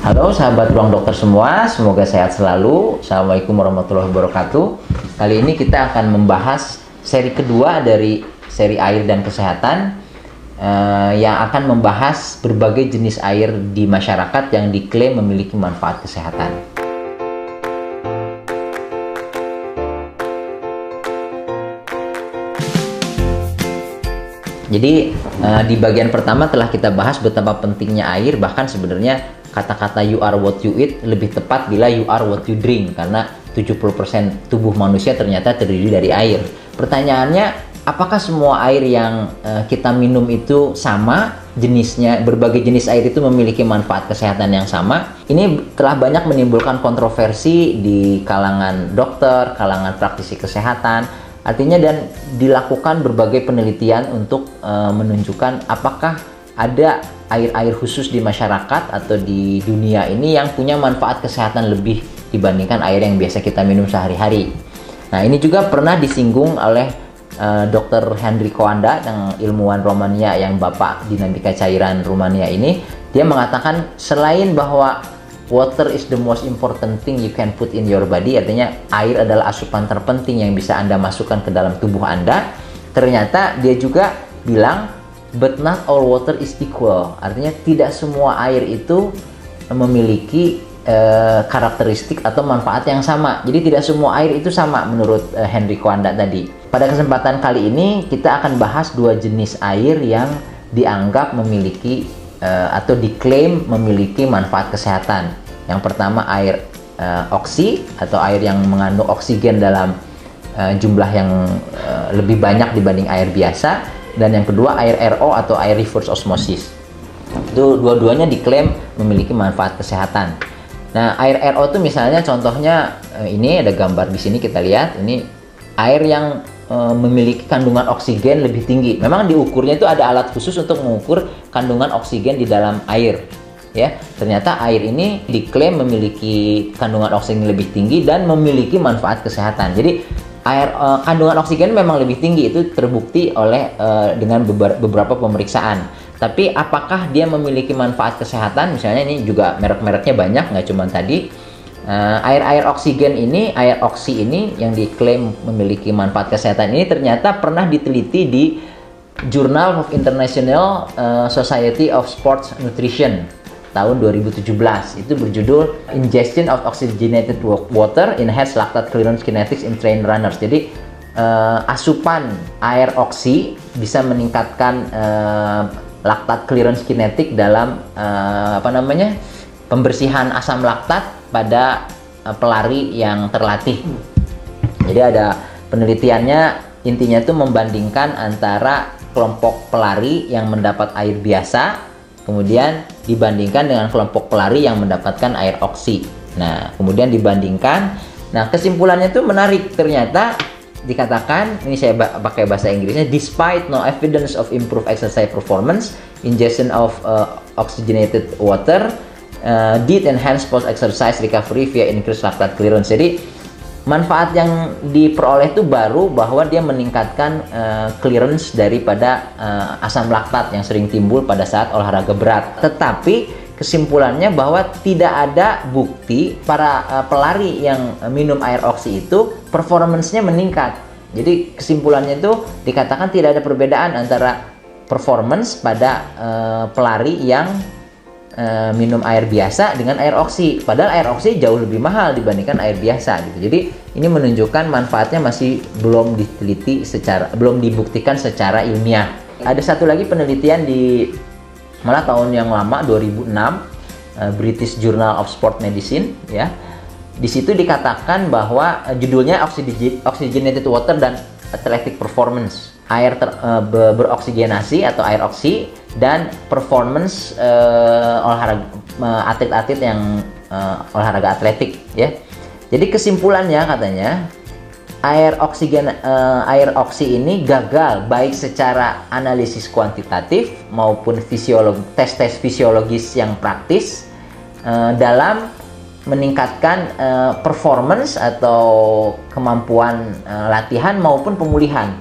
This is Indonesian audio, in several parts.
Halo sahabat Ruang Dokter semua, semoga sehat selalu. Assalamualaikum warahmatullahi wabarakatuh. Kali ini kita akan membahas seri kedua dari seri air dan kesehatan yang akan membahas berbagai jenis air di masyarakat yang diklaim memiliki manfaat kesehatan. Jadi di bagian pertama telah kita bahas betapa pentingnya air, bahkan sebenarnya kata-kata you are what you eat lebih tepat bila you are what you drink, karena 70% tubuh manusia ternyata terdiri dari air. Pertanyaannya, apakah semua air yang kita minum itu sama jenisnya? Berbagai jenis air itu memiliki manfaat kesehatan yang sama? Ini telah banyak menimbulkan kontroversi di kalangan dokter, kalangan praktisi kesehatan. Artinya, dan dilakukan berbagai penelitian untuk menunjukkan apakah ada air-air khusus di masyarakat atau di dunia ini yang punya manfaat kesehatan lebih dibandingkan air yang biasa kita minum sehari-hari. Nah, ini juga pernah disinggung oleh Dr. Henry Coanda, yang ilmuwan Romania, yang bapak dinamika cairan Rumania ini. Dia mengatakan selain bahwa water is the most important thing you can put in your body, artinya air adalah asupan terpenting yang bisa Anda masukkan ke dalam tubuh Anda. Ternyata dia juga bilang, but not all water is equal. Artinya tidak semua air itu memiliki karakteristik atau manfaat yang sama. Jadi tidak semua air itu sama menurut Henry Coanda tadi. Pada kesempatan kali ini kita akan bahas dua jenis air yang dianggap memiliki atau diklaim memiliki manfaat kesehatan. Yang pertama air oksi atau air yang mengandung oksigen dalam jumlah yang lebih banyak dibanding air biasa. Dan yang kedua air RO atau air reverse osmosis. Itu dua-duanya diklaim memiliki manfaat kesehatan. Nah, air RO itu misalnya contohnya ini ada gambar di sini, kita lihat ini air yang memiliki kandungan oksigen lebih tinggi. Memang diukurnya itu ada alat khusus untuk mengukur kandungan oksigen di dalam air. Ya, ternyata air ini diklaim memiliki kandungan oksigen lebih tinggi dan memiliki manfaat kesehatan. Jadi air kandungan oksigen memang lebih tinggi, itu terbukti oleh dengan beberapa pemeriksaan. Tapi apakah dia memiliki manfaat kesehatan? Misalnya ini juga merek-mereknya banyak, nggak cuma tadi. Air oksigen ini, air oksi ini yang diklaim memiliki manfaat kesehatan ini ternyata pernah diteliti di Journal of International Society of Sports Nutrition tahun 2017. Itu berjudul Ingestion of Oxygenated Water Enhance Lactate Clearance Kinetics in Trained Runners. Jadi asupan air oksi bisa meningkatkan lactate clearance kinetic dalam pembersihan asam laktat pada pelari yang terlatih. Jadi ada penelitiannya, intinya itu membandingkan antara kelompok pelari yang mendapat air biasa kemudian dibandingkan dengan kelompok pelari yang mendapatkan air oksi. Nah, kemudian dibandingkan. Nah, kesimpulannya itu menarik. Ternyata dikatakan, ini saya pakai bahasa Inggrisnya, despite no evidence of improved exercise performance, ingestion of oxygenated water did enhance post-exercise recovery via increased lactate clearance. Jadi manfaat yang diperoleh itu baru bahwa dia meningkatkan clearance daripada asam laktat yang sering timbul pada saat olahraga berat. Tetapi kesimpulannya bahwa tidak ada bukti para pelari yang minum air oksi itu performance-nya meningkat. Jadi kesimpulannya itu dikatakan tidak ada perbedaan antara performance pada pelari yang minum air biasa dengan air oksi, padahal air oksi jauh lebih mahal dibandingkan air biasa gitu. Jadi ini menunjukkan manfaatnya masih belum diteliti belum dibuktikan secara ilmiah. Ada satu lagi penelitian di malah tahun yang lama 2006, British Journal of Sport Medicine ya. Di situ dikatakan bahwa judulnya Oxygenated Water dan Athletic Performance. Air beroksigenasi atau air oksi dan performance atlet-atlet yang olahraga atletik ya. Jadi kesimpulannya katanya air oksi ini gagal baik secara analisis kuantitatif maupun tes fisiologis yang praktis dalam meningkatkan performance atau kemampuan latihan maupun pemulihan.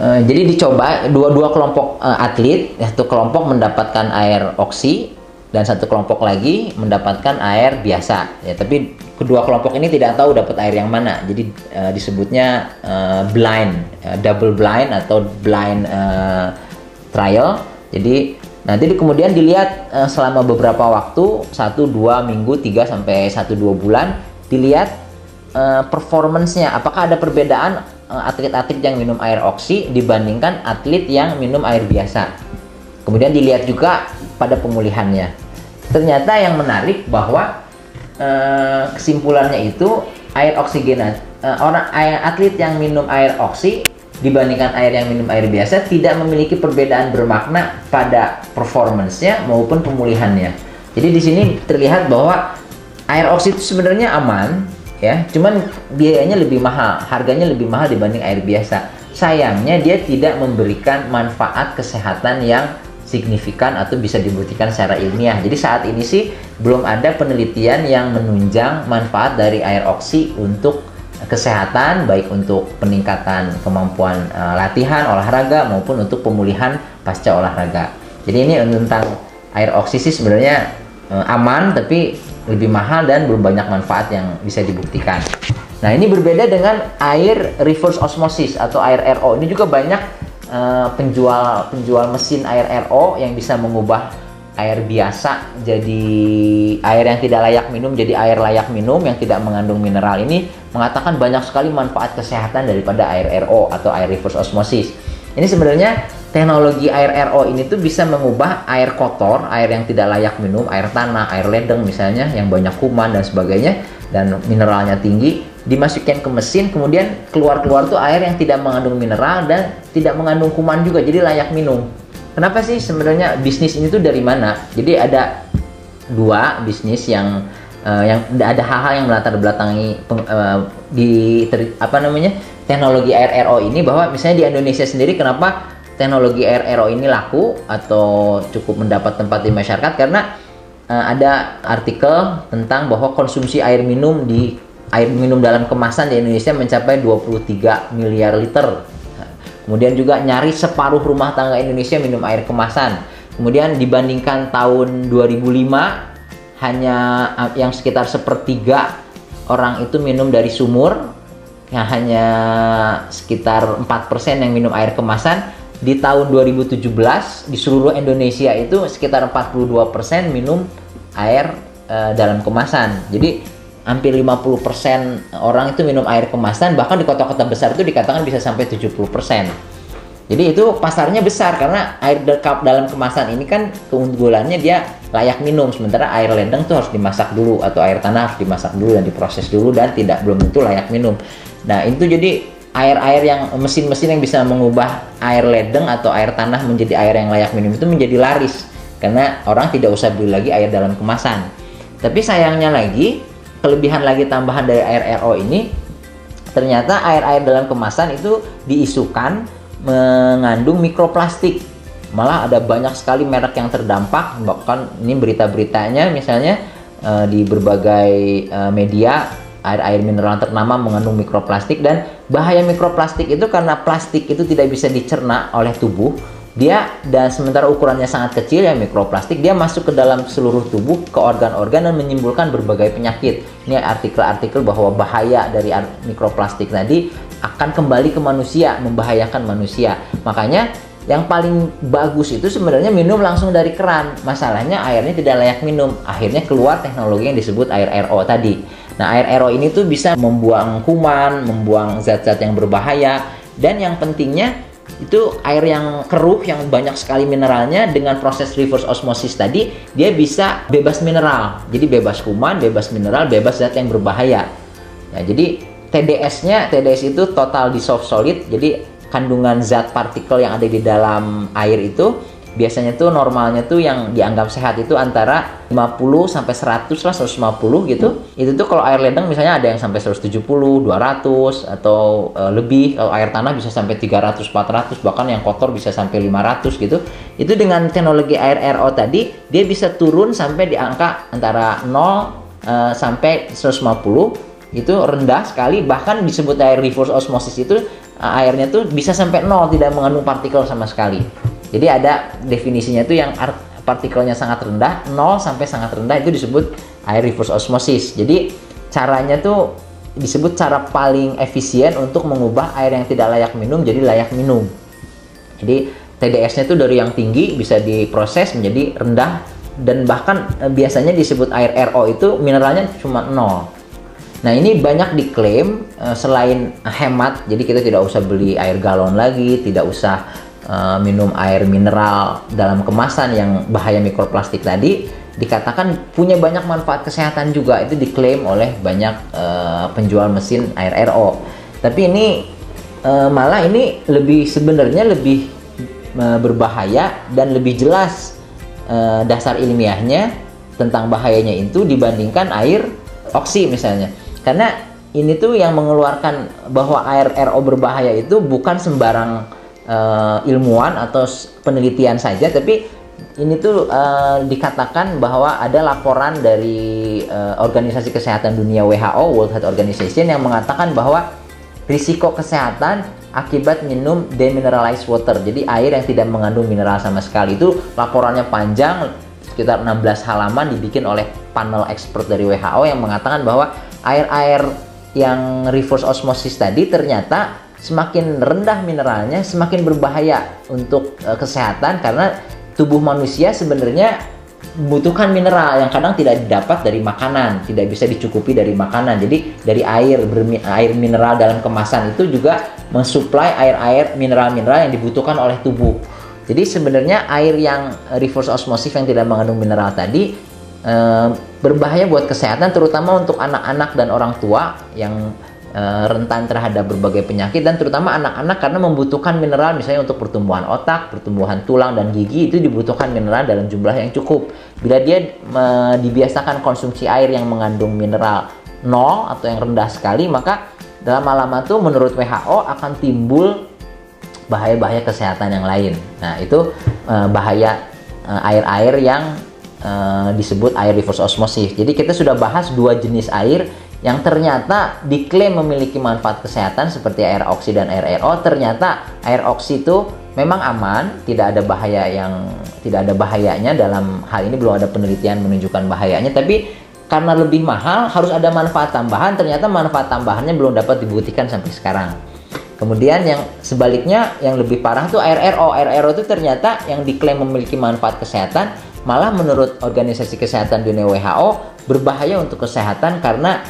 Jadi dicoba dua kelompok atlet, yaitu kelompok mendapatkan air oksi dan satu kelompok lagi mendapatkan air biasa ya. Tapi kedua kelompok ini tidak tahu dapat air yang mana, jadi disebutnya double blind atau blind trial. Jadi nanti kemudian dilihat selama beberapa waktu, 1-2 minggu, 3 sampai 1-2 bulan, dilihat performance-nya, apakah ada perbedaan atlet-atlet yang minum air oksi dibandingkan atlet yang minum air biasa. Kemudian dilihat juga pada pemulihannya. Ternyata yang menarik bahwa kesimpulannya itu air oksigenat, atlet yang minum air oksi dibandingkan air yang minum air biasa tidak memiliki perbedaan bermakna pada performance-nya maupun pemulihannya. Jadi di sini terlihat bahwa air oksi itu sebenarnya aman ya, cuman biayanya lebih mahal, harganya lebih mahal dibanding air biasa. Sayangnya dia tidak memberikan manfaat kesehatan yang signifikan atau bisa dibuktikan secara ilmiah. Jadi saat ini sih belum ada penelitian yang menunjang manfaat dari air oksi untuk kesehatan, baik untuk peningkatan kemampuan latihan olahraga maupun untuk pemulihan pasca olahraga. Jadi ini tentang air oksi sih sebenarnya aman, tapi lebih mahal dan belum banyak manfaat yang bisa dibuktikan. Nah, ini berbeda dengan air reverse osmosis atau air RO. Ini juga banyak penjual mesin air RO yang bisa mengubah air biasa jadi air yang tidak layak minum jadi air layak minum yang tidak mengandung mineral. Ini mengatakan banyak sekali manfaat kesehatan daripada air RO atau air reverse osmosis. Ini sebenarnya teknologi air RO ini tuh bisa mengubah air kotor, air yang tidak layak minum, air tanah, air ledeng misalnya yang banyak kuman dan sebagainya dan mineralnya tinggi, dimasukkan ke mesin, kemudian keluar tuh air yang tidak mengandung mineral dan tidak mengandung kuman juga, jadi layak minum. Kenapa sih sebenarnya bisnis ini tuh dari mana? Jadi ada dua bisnis yang ada hal-hal yang melatar belakangi teknologi air RO ini, bahwa misalnya di Indonesia sendiri kenapa teknologi air RO ini laku atau cukup mendapat tempat di masyarakat, karena ada artikel tentang bahwa konsumsi air minum dalam kemasan di Indonesia mencapai 23 miliar liter. Kemudian juga nyaris separuh rumah tangga Indonesia minum air kemasan. Kemudian dibandingkan tahun 2005, hanya yang sekitar sepertiga orang itu minum dari sumur, yang hanya sekitar 4% yang minum air kemasan. Di tahun 2017 di seluruh Indonesia itu sekitar 42% minum air dalam kemasan. Jadi hampir 50% orang itu minum air kemasan, bahkan di kota-kota besar itu dikatakan bisa sampai 70%. Jadi itu pasarnya besar karena air dalam kemasan ini kan keunggulannya dia layak minum, sementara air ledeng tuh harus dimasak dulu atau air tanah harus dimasak dulu dan diproses dulu dan belum tentu layak minum. Nah, itu jadi air-air yang mesin-mesin yang bisa mengubah air ledeng atau air tanah menjadi air yang layak minum itu menjadi laris karena orang tidak usah beli lagi air dalam kemasan. Tapi sayangnya lagi, kelebihan lagi tambahan dari air RO ini, ternyata air-air dalam kemasan itu diisukan mengandung mikroplastik. Malah ada banyak sekali merek yang terdampak, bahkan ini berita-beritanya misalnya di berbagai media, air mineral ternama mengandung mikroplastik. Dan bahaya mikroplastik itu karena plastik itu tidak bisa dicerna oleh tubuh, dan sementara ukurannya sangat kecil ya mikroplastik, dia masuk ke dalam seluruh tubuh, ke organ-organ dan menimbulkan berbagai penyakit. Ini artikel-artikel bahwa bahaya dari mikroplastik tadi akan kembali ke manusia, membahayakan manusia. Makanya yang paling bagus itu sebenarnya minum langsung dari keran. Masalahnya airnya tidak layak minum. Akhirnya keluar teknologi yang disebut air RO tadi. Nah, air RO ini tuh bisa membuang kuman, membuang zat-zat yang berbahaya, dan yang pentingnya itu air yang keruh yang banyak sekali mineralnya, dengan proses reverse osmosis tadi dia bisa bebas mineral. Jadi bebas kuman, bebas mineral, bebas zat yang berbahaya. Nah, jadi TDS itu total dissolved solid. Jadi kandungan zat partikel yang ada di dalam air itu biasanya tuh normalnya tuh yang dianggap sehat itu antara 50 sampai 100 lah, 150 gitu. Itu tuh kalau air ledeng misalnya ada yang sampai 170, 200 atau lebih. Kalau air tanah bisa sampai 300, 400, bahkan yang kotor bisa sampai 500 gitu. Itu dengan teknologi air RO tadi dia bisa turun sampai di angka antara 0 sampai 150. Itu rendah sekali, bahkan disebut air reverse osmosis itu airnya tuh bisa sampai 0, tidak mengandung partikel sama sekali. Jadi ada definisinya tuh yang partikelnya sangat rendah, 0 sampai sangat rendah, itu disebut air reverse osmosis. Jadi caranya tuh disebut cara paling efisien untuk mengubah air yang tidak layak minum jadi layak minum. Jadi TDS-nya itu dari yang tinggi bisa diproses menjadi rendah, dan bahkan biasanya disebut air RO itu mineralnya cuma 0. Nah, ini banyak diklaim selain hemat, jadi kita tidak usah beli air galon lagi, tidak usah minum air mineral dalam kemasan yang bahaya mikroplastik tadi, dikatakan punya banyak manfaat kesehatan juga. Itu diklaim oleh banyak penjual mesin air RO. Tapi ini malah ini sebenarnya lebih berbahaya dan lebih jelas dasar ilmiahnya tentang bahayanya itu dibandingkan air oksi misalnya. Karena ini tuh yang mengeluarkan bahwa air RO berbahaya itu bukan sembarang ilmuwan atau penelitian saja, tapi ini tuh dikatakan bahwa ada laporan dari Organisasi Kesehatan Dunia WHO, World Health Organization, yang mengatakan bahwa risiko kesehatan akibat minum demineralized water, jadi air yang tidak mengandung mineral sama sekali, itu laporannya panjang, sekitar 16 halaman, dibikin oleh panel expert dari WHO yang mengatakan bahwa air-air yang reverse osmosis tadi ternyata semakin rendah mineralnya semakin berbahaya untuk kesehatan, karena tubuh manusia sebenarnya membutuhkan mineral yang kadang tidak didapat dari makanan, tidak bisa dicukupi dari makanan. Jadi dari air mineral dalam kemasan itu juga mensuplai air mineral-mineral yang dibutuhkan oleh tubuh. Jadi sebenarnya air yang reverse osmosis yang tidak mengandung mineral tadi berbahaya buat kesehatan, terutama untuk anak-anak dan orang tua yang rentan terhadap berbagai penyakit, dan terutama anak-anak karena membutuhkan mineral misalnya untuk pertumbuhan otak, pertumbuhan tulang dan gigi, itu dibutuhkan mineral dalam jumlah yang cukup. Bila dia dibiasakan konsumsi air yang mengandung mineral 0 atau yang rendah sekali, maka dalam lama-lama tuh menurut WHO akan timbul bahaya-bahaya kesehatan yang lain. Nah, itu bahaya air-air yang disebut air reverse osmosis. Jadi kita sudah bahas 2 jenis air yang ternyata diklaim memiliki manfaat kesehatan seperti air oksi dan air RO. Ternyata air oksi itu memang aman, tidak ada bahayanya. Dalam hal ini belum ada penelitian menunjukkan bahayanya, tapi karena lebih mahal harus ada manfaat tambahan. Ternyata manfaat tambahannya belum dapat dibuktikan sampai sekarang. Kemudian yang sebaliknya yang lebih parah tuh air RO. Air RO itu ternyata yang diklaim memiliki manfaat kesehatan, malah menurut Organisasi Kesehatan Dunia WHO berbahaya untuk kesehatan karena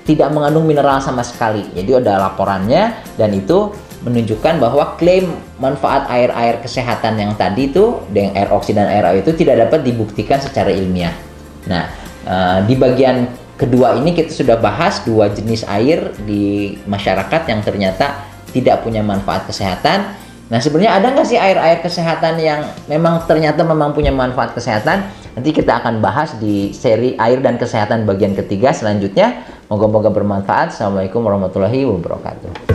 tidak mengandung mineral sama sekali. Jadi ada laporannya, dan itu menunjukkan bahwa klaim manfaat air-air kesehatan yang tadi itu dengan air oksi dan air RO itu tidak dapat dibuktikan secara ilmiah. Nah, di bagian kedua ini kita sudah bahas 2 jenis air di masyarakat yang ternyata tidak punya manfaat kesehatan. Nah, sebenarnya ada nggak sih air-air kesehatan yang memang ternyata punya manfaat kesehatan? Nanti kita akan bahas di seri air dan kesehatan bagian ketiga selanjutnya. Moga-moga bermanfaat. Assalamualaikum warahmatullahi wabarakatuh.